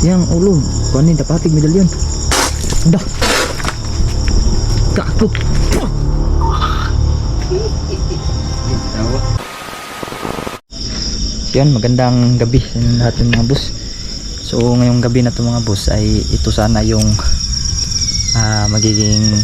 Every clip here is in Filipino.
Yang ulo. Kunin dapatig medalyon. Dah. Kaku. Yan, magandang gabi sa lahat ng mga boss. So ngayong gabi na to mga boss ay ito sana yung magiging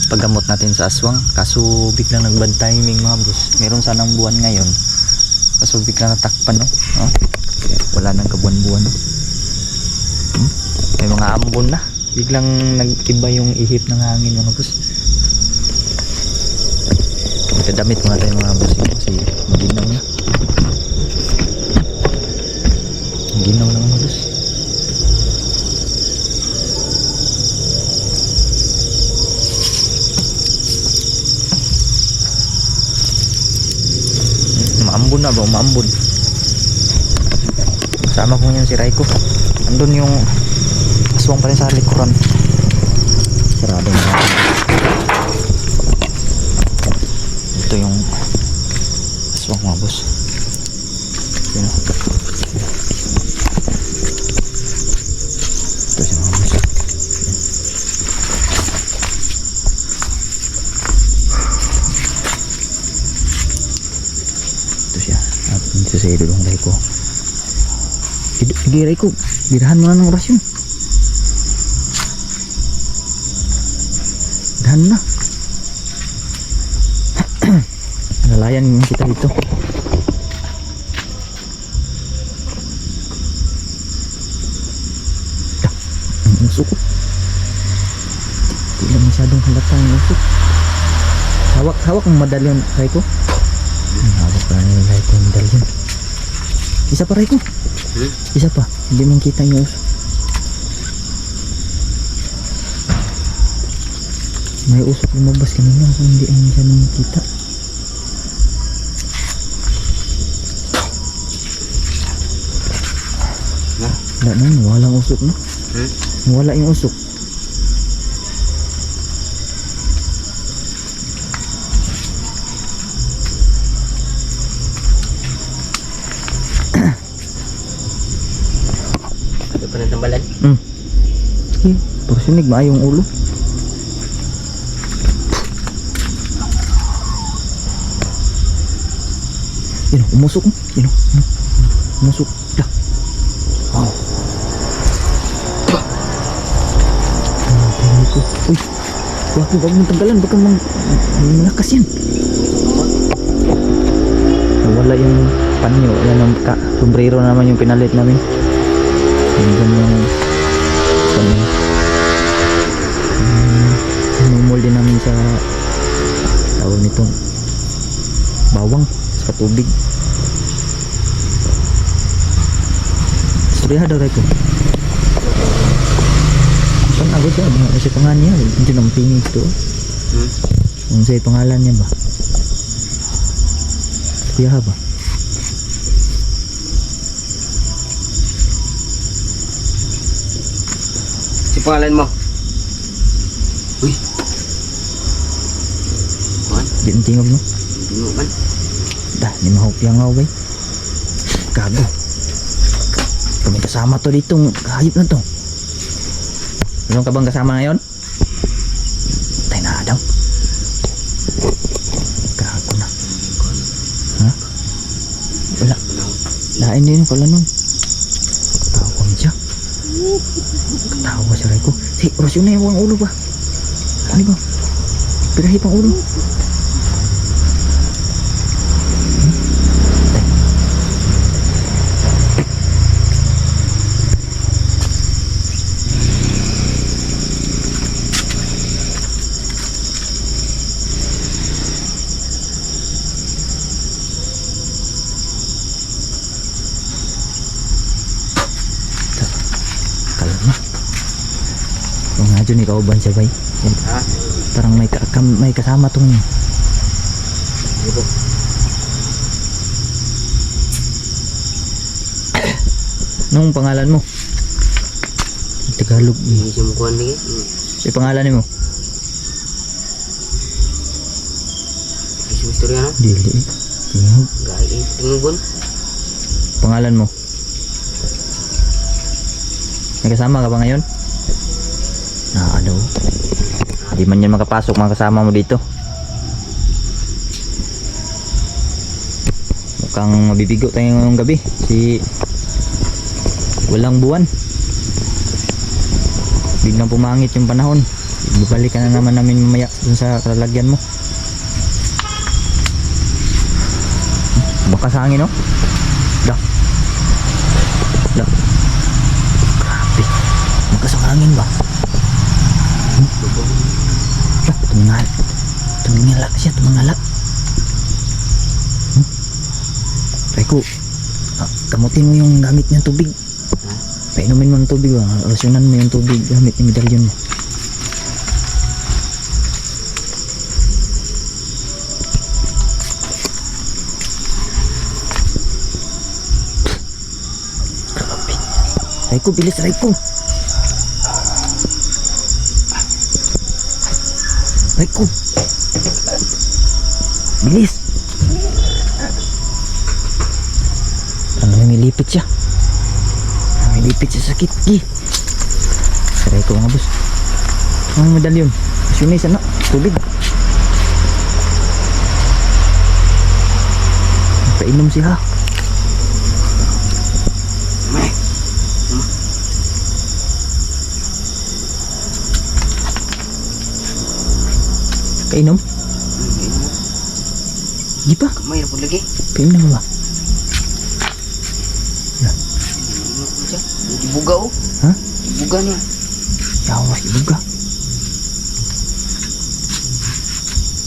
paggamot natin sa aswang. Kaso biglang nag-bad timing mga boss. Meron sanang buwan ngayon. Kaso biglang natakpan, no? Wala nang kabuan-buwan. May mga ambon na. Biglang nag-iba yung ihip ng hangin mga boss. Magdadamit muna tayo mga boss kasi maginaw na. Ginaw na mga boss. Maambon na ba? Maambon. Kasama ko yun si Raiko. Andun yung aswang pa rin sa likuran. Sarado na. Ito yung aswang mga boss. Yun. Sa iyo dong Raiko. Sige Raiko, birahan mo na ng oras yun. Birahan na. Nalayan kita dito. Ang usok ko. Hindi lang masyadong halata ang usok. Hawak ang medalyon Raiko. Hawak na yung Raiko ang medalyon. Isa pa Raiko. Isa pa. Hindi man kita yung usok. May usok lumabas kanina. Kung hindi ang siya nang kita. Wala na. Walang usok na. Wala yung usok. Tambalan. Okay, porsinig maayong ulo. Yun, umusok mo. Yun, umusok. Dah. Wow. Uy, huwag mong tanggalan. Baka malakas yan. Wala yung panyo. Yan ang sombrero naman yung pinalit namin. Nandiyan yung namumuldi namin sa tawag nitong bawang sa tubig. Suriha daw Raiko. Kan agad siya, kasi pangalan niya hindi naman tingin ito. Kung sa'yo pangalan niya ba? Suriha ba? Pangalan mo? Uy. Man? Di ang tingog no? Tingog man. Dah, di mahop yang ngaw bay. Gago. Kami kasama to ditong hayop na to. Meron ka bang kasama ngayon? Tay na daw. Gago na. Ha? Wala. Lain din pala nun. Tawag siya. Katawa siya Raiko. Si, orasyon na yung ulo ba? Ano ba? Pirahi pang ulo. Kung nga dyan ikaw ban siya bay. Ha? Parang may kasama tong Ito. Anong pangalan mo? Tagalog. Hindi siya mukuhan lagi. Yung pangalan mo? Isang istorya no? Dili. Tingog. Gaya. Tingugon. Pangalan mo? May kasama ka ba ngayon? Ano? Di man yan makapasok mga kasama mo dito. Mukhang mabibigo tayo ngayong gabi. Walang buwan. Biglang pumangit yung panahon. Ibabalikan na naman namin mamaya dun sa kalalagyan mo. Baka sa hangin, no? Dah. Grabe. Baka sa hangin ba? Dah, tumingala siya, tumingala. Reko, kamutin mo yung gamit niyang tubig. Painumin mo ng tubig, rasyonan mo yung tubig gamit yung medalyon mo. Grabe. Reko, bilis Reko. Reko. Bilis. Lumilipit siya. Lumilipit siya sa sakit. Saray ko mga boss. Ang medalyon. Asyunay sana. Tubig. Painom siya. Kainom? Di pa? Kamay na po lagi. Painom mo ba? Dibuga oh. Ha? Dibuga niya. Yawas, ibuga.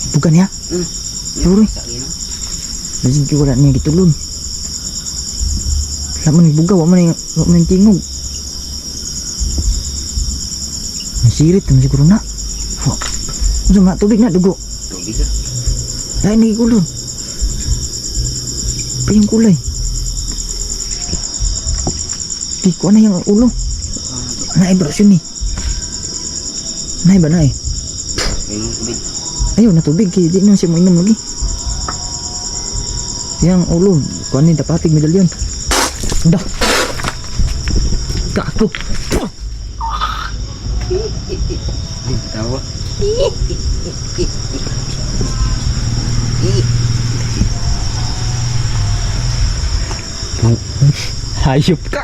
Ibuga niya? Sure. Lazing wala niya gitulon. Laman ibuga, wala man yung tingog. Nasirit naman siguro na. Ano nga, tubig na, dugo. Tubig na. Dahil nagikulon. Pa yung kulay. Di ko na yung ulo. Naay bro siya ni. Naay ba naay? Ayun tubig. Ayaw na tubig. Kaya di naman siya mainom lagi. Yang ulo. Kuha ni dapatig medalyon. Dah. Kako. Tawa. Hayop ka.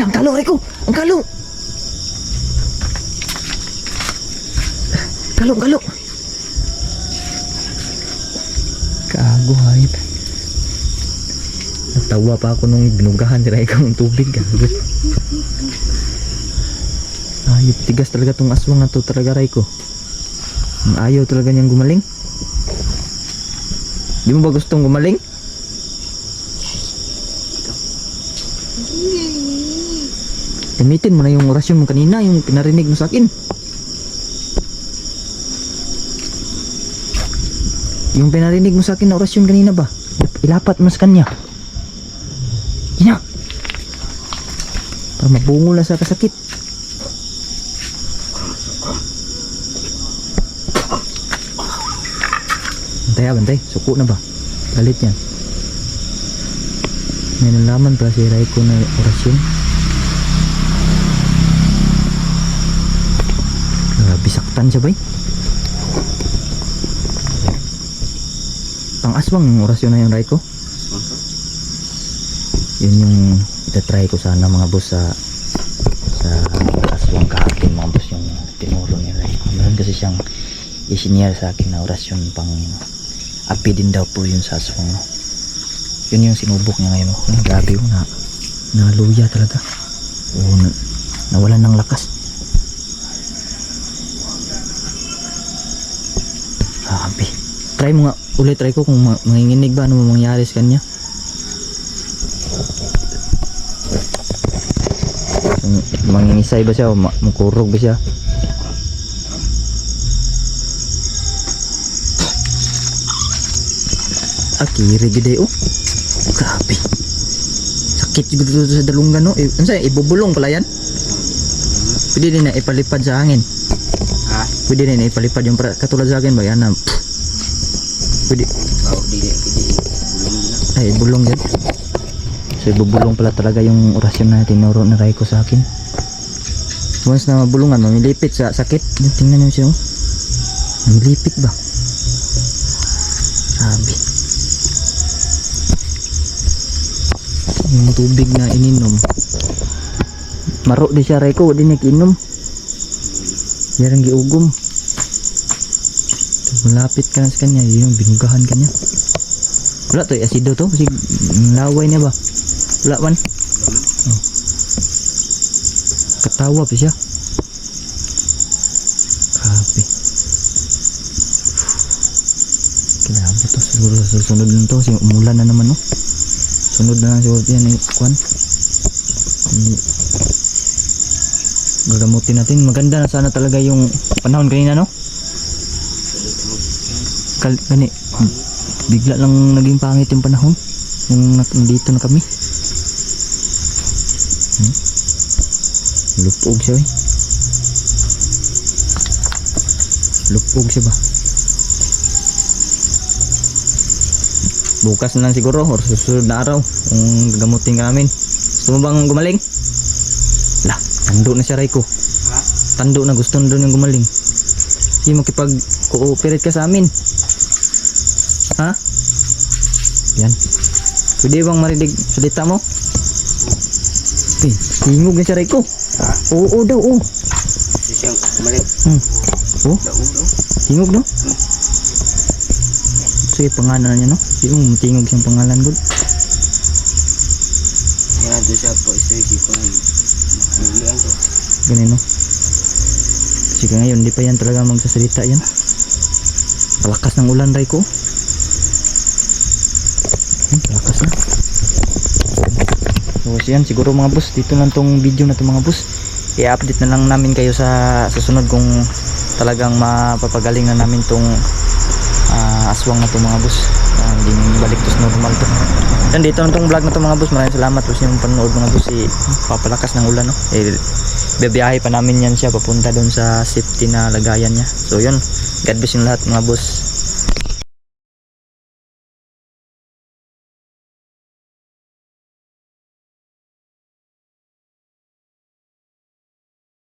Ang kalo, Reko. Ang kalo. Kalo. Kago, hayop. Natawa pa ako nung binugahan si Reko ng tubig. Kago. Hayop, tigas talaga tong aswang na to talaga, Reko. Ang ayaw talaga niyang gumaling. Di mo ba gustong gumaling? Gamitin mo na yung orasyon mo kanina, yung pinarinig mo sa akin. Yung pinarinig mo sa akin na orasyon kanina ba? Ilapat mo sa kanya. Gina. Para mabungol na sa kasakit. Bantay. Suko na ba? Galit yan. May nalaman pala si Raiko na orasyon. Bisaktan siya ba? Pang-aswang yung orasyon na yung Raiko. Yun yung itatry ko sana mga boss sa aswang kahapon mga boss, yung tinuro ni Raiko. Meron kasi siyang isiniyar sa akin na orasyon pang api din daw po yun sa aswang, no? Yun yung sinubok niya ngayon, no? Grabe yun, naluya talaga. Nawalan ng lakas. Grabe. Try mo nga ulit, try ko kung manginginig ba, ano mangyari sa kanya. Kung mangingisay ba siya o makurog ba siya. Kiri gede oh. Grabe. Sakit juga dito sa dalunggan no. Ano ibubulong pala yan? Pwede din na ipalipad sa hangin. Ha? Pwede din na ipalipad yung katulad sa akin ba yan na. Pwede. Oh, di bulong din. Ay bulong yan. So ibubulong pala talaga yung orasyon na tinuro na Raiko sa akin. Once na mabulungan, mamilipit sa sakit. Tingnan niyo siya, oh. Mamilipit ba? Sabi. Yung tubig na ininom. Maro di siya Raiko, di nag-inom. Yarang giugom. Malapit ka na sa kanya, yung binugahan ka niya. Wala to, asido to, kasi laway niya ba? Wala man. Oh. Katawa pa siya. Grabe. Kailangan to, siguro sa susunod lang to, kasi umulan na naman, no? Sunod na lang siguro yan, kwan. Gagamutin natin. Maganda na sana talaga yung panahon kanina, no? Gani, bigla lang naging pangit yung panahon yung nandito na kami. Lupog siya, eh. Lupog siya ba? Bukas na lang siguro or susunod na araw kung gagamutin ka namin. Gusto mo bang gumaling? Lah, tando na siya Raiko. Ha? Tando na, gusto na doon yung gumaling. Hindi makipag-cooperate ka sa amin. Ha? Yan. Pwede bang marinig salita mo? Eh, tingog na siya Raiko. Ha? Oo daw, oo. Kasi siyang kumalik. Oh, Daw, daw. tingog no? Sige, pangalan niya no? Hindi mo tingog siyang pangalan good. Kaya doon siya po isip ko makulian ko. Ganun no? Kasi ngayon, hindi pa yan talaga magsasalita yan. Palakas ng ulan Raiko. Lakas na. So yan, siguro mga boss, dito lang tong video na to mga boss. I-update na lang namin kayo sa susunod kung talagang mapapagaling na namin tong aswang na to mga boss. Hindi balik to normal to. Yan, dito lang tong vlog na to mga boss. Maraming salamat po sa inyong panonood mga boss. Papalakas ng ulan, no? Bibiyahe pa namin yan siya papunta doon sa safety na lagayan niya. So yun, God bless yung lahat mga boss.